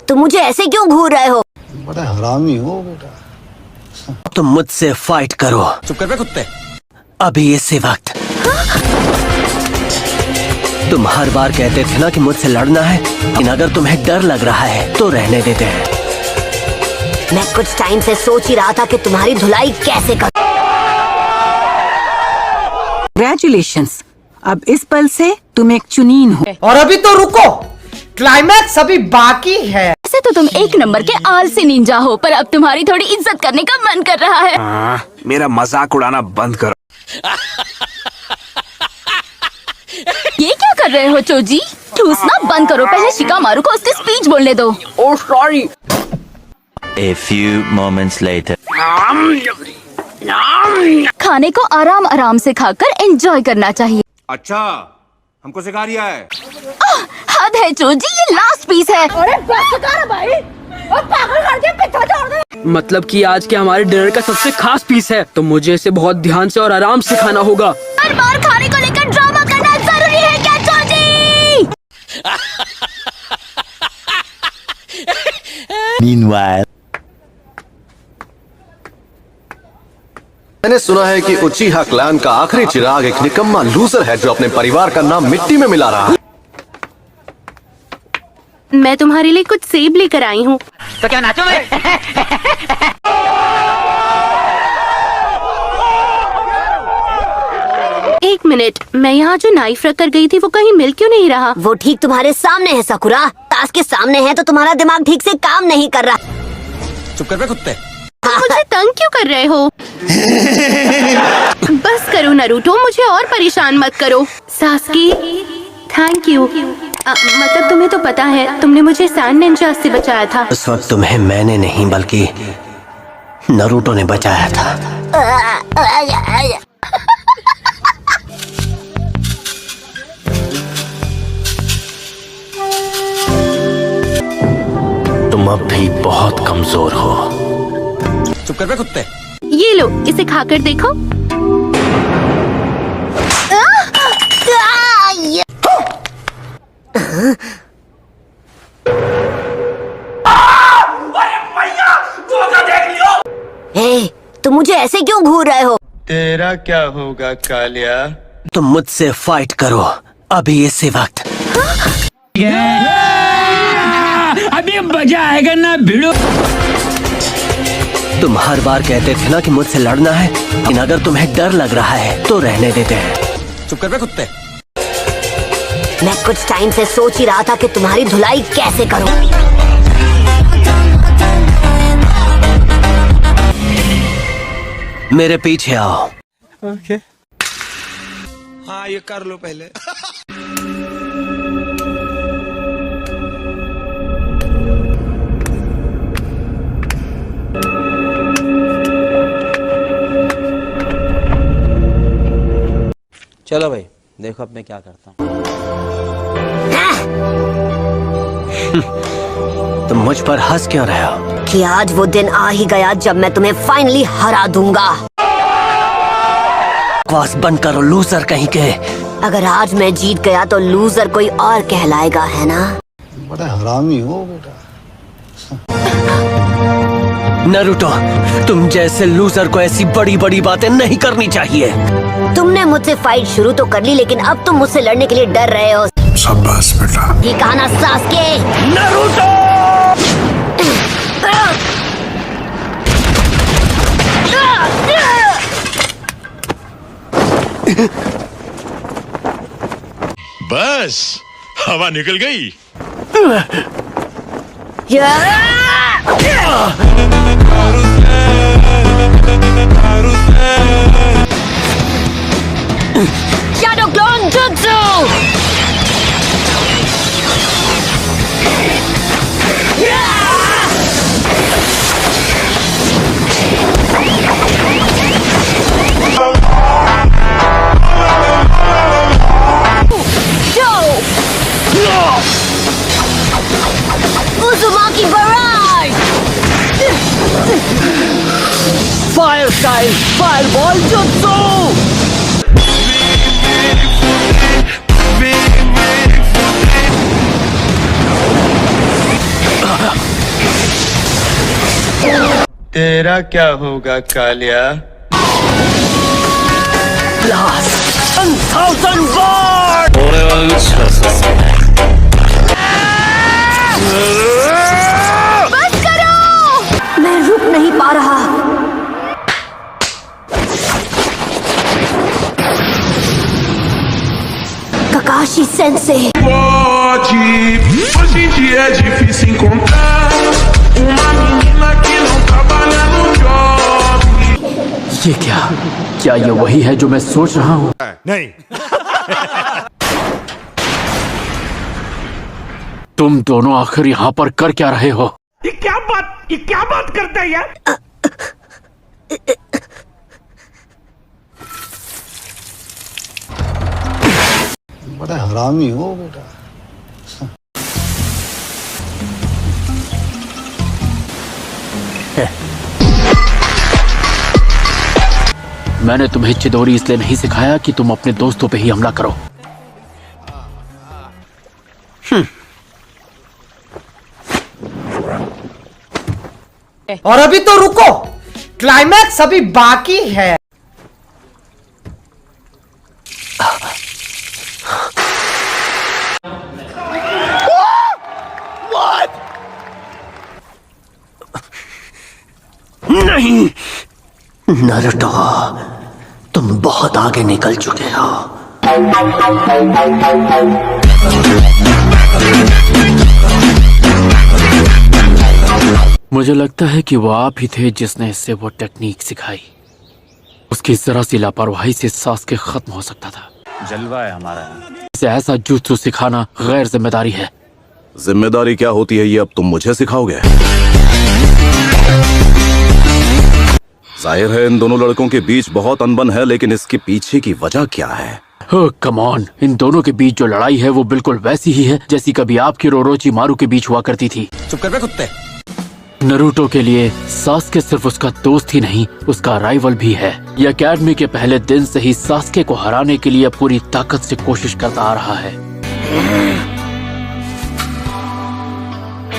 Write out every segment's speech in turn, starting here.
तुम मुझे ऐसे क्यों घूर रहे हो? बड़ा हरामी हो बेटा। तुम मुझसे फाइट करो। चुप कर बे कुत्ते। अभी इसी वक्त। तुम हर बार कहते थे ना कि मुझसे लड़ना है, लेकिन अगर तुम्हें डर लग रहा है तो रहने देते हैं। मैं कुछ टाइम से सोच ही रहा था कि तुम्हारी धुलाई कैसे करूं। Congratulations, अब इस पल से तुम एक चुनीन हो। और अभी तो रुको, क्लाइमैक्स अभी बाकी है। वैसे तो तुम एक नंबर के आलसी निंजा हो, पर अब तुम्हारी थोड़ी इज्जत करने का मन कर रहा है। मेरा मजाक उड़ाना बंद करो। ये क्या कर रहे हो चोजी? ठूसना बंद करो, पहले शिकामारू को उसकी स्पीच बोलने दो। Oh sorry. A few moments later. खाने को आराम आराम से खाकर एंजॉय करना चाहिए। अच्छा, हमको सिखा रिया है। हद है चोजी, ये लास्ट पीस है। अरे बस कर भाई, और पागल कर दिया, पीछा छोड़ दे। मतलब कि आज के हमारे डिनर का सबसे खास पीस है, तो मुझे इसे बहुत ध्यान से और आराम से खाना होगा। हर बार खाने को लेकर ड्रामा करना जरूरी है क्या चोजी? Meanwhile. मैंने सुना है कि उचीहा क्लैन का आखिरी चिराग एक निकम्मा लूजर है जो अपने परिवार का नाम मिट्टी में मिला रहा है। मैं तुम्हारे लिए कुछ सेब लेकर आई हूँ। तो क्या नाचोगे? एक मिनट, मैं यहाँ जो नाइफ रख कर गई थी वो कहीं मिल क्यों नहीं रहा? वो ठीक तुम्हारे सामने है साकुरा। ताश के सामने है तो तुम्हारा दिमाग ठीक से काम नहीं कर रहा। चुप कर बे कुत्ते। तुम मुझे तंग क्यों कर रहे हो? बस करो नारुतो, मुझे और परेशान मत करो। सास्की, थैंक यू। मतलब तुम्हें तो पता है, तुमने मुझे सैंड निंजा से बचाया था। उस वक्त तुम्हें मैंने नहीं बल्कि नारुतो ने बचाया था। तुम अब भी बहुत कमजोर हो। चुप कर बे कुत्ते। ये लो, इसे खाकर देखो। तुम मुझे ऐसे क्यों घूर रहे हो? तेरा क्या होगा कालिया? तुम मुझसे फाइट करो अभी इसी वक्त। अभी मजा आएगा ना भिड़ो। तुम हर बार कहते थे ना कि मुझसे लड़ना है, लेकिन अगर तुम्हें डर लग रहा है तो रहने देते हैं। चुप कर बे कुत्ते। मैं कुछ टाइम से सोच ही रहा था कि तुम्हारी धुलाई कैसे करूं। मेरे पीछे आओ। ओके। हाँ, ये कर लो पहले। चलो भाई, देखो अब मैं क्या करता हूँ। तुम मुझ पर हंस क्यों रहे हो? कि आज वो दिन आ ही गया जब मैं तुम्हें फाइनली हरा दूंगा। बकवास बंद करो लूजर कहीं के। अगर आज मैं जीत गया तो लूजर कोई और कहलाएगा, है ना? बड़ा हरामी हो बेटा। नारुतो, तुम जैसे लूजर को ऐसी बड़ी बड़ी बातें नहीं करनी चाहिए। तुमने मुझसे फाइट शुरू तो कर ली, लेकिन अब तुम मुझसे लड़ने के लिए डर रहे हो। शाबाश बेटा। ठीक है ना सास्के? नारुतो! बस हवा निकल गई। Shadow Clone Jutsu! Uzumaki Barrage! Fire style Fireball Jutsu! तेरा क्या होगा कालिया? बस करो। मैं रुक नहीं पा रहा। Kakashi Sensei. Hoje em dia é difícil encontrar uma menina que não trabalha no job. ये क्या ये वही है जो मैं सोच रहा हूँ? नहीं। तुम दोनों आखिर यहाँ पर कर क्या रहे हो? ये क्या बात करता है यार? बड़ा हरामी हो बेटा। मैंने तुम्हें चिदोरी इसलिए नहीं सिखाया कि तुम अपने दोस्तों पे ही हमला करो। और अभी तो रुको, क्लाइमैक्स अभी बाकी है। नहीं नारुतो, तुम बहुत आगे निकल चुके हो। मुझे लगता है कि वो आप ही थे जिसने इससे वो टेक्निक सिखाई। उसकी जरा सी लापरवाही से सास्के खत्म हो सकता था। जलवा है हमारा। इसे ऐसा जुत्सु सिखाना गैर जिम्मेदारी है। जिम्मेदारी क्या होती है ये अब तुम मुझे सिखाओगे? जाहिर है इन दोनों लड़कों के बीच बहुत अनबन है, लेकिन इसके पीछे की वजह क्या है? कम ऑन, इन दोनों के बीच जो लड़ाई है वो बिल्कुल वैसी ही है जैसी कभी आपकी और ओरोचिमारू के बीच हुआ करती थी। चुप कर बे कुत्ते। नारुतो के लिए सास्के सिर्फ उसका दोस्त ही नहीं, उसका राइवल भी है। ये एकेडमी के पहले दिन से ही सास्के को हराने के लिए पूरी ताकत से कोशिश करता आ रहा है।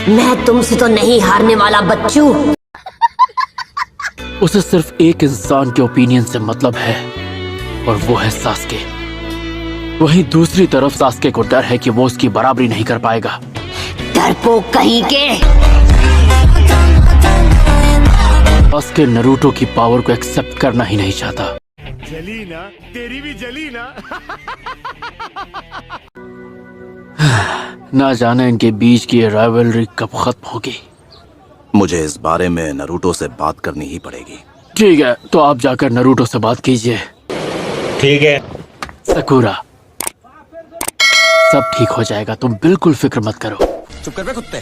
मैं तुमसे तो नहीं हारने वाला बच्चू। उसे सिर्फ एक इंसान के ओपिनियन से मतलब है और वो है सास्के। वहीं दूसरी तरफ सास्के को डर है कि वो उसकी बराबरी नहीं कर पाएगा। डरपोक कहीं के। सास्के नारुतो की पावर को एक्सेप्ट करना ही नहीं चाहता। जली ना, तेरी भी जली ना। ना जाने इनके बीच की राइवलरी कब खत्म होगी। मुझे इस बारे में नारुतो से बात करनी ही पड़ेगी। ठीक है, तो आप जाकर नारुतो से बात कीजिए। ठीक है। सकुरा, सब ठीक हो जाएगा, तुम बिल्कुल फिक्र मत करो। चुप कर बे कुत्ते।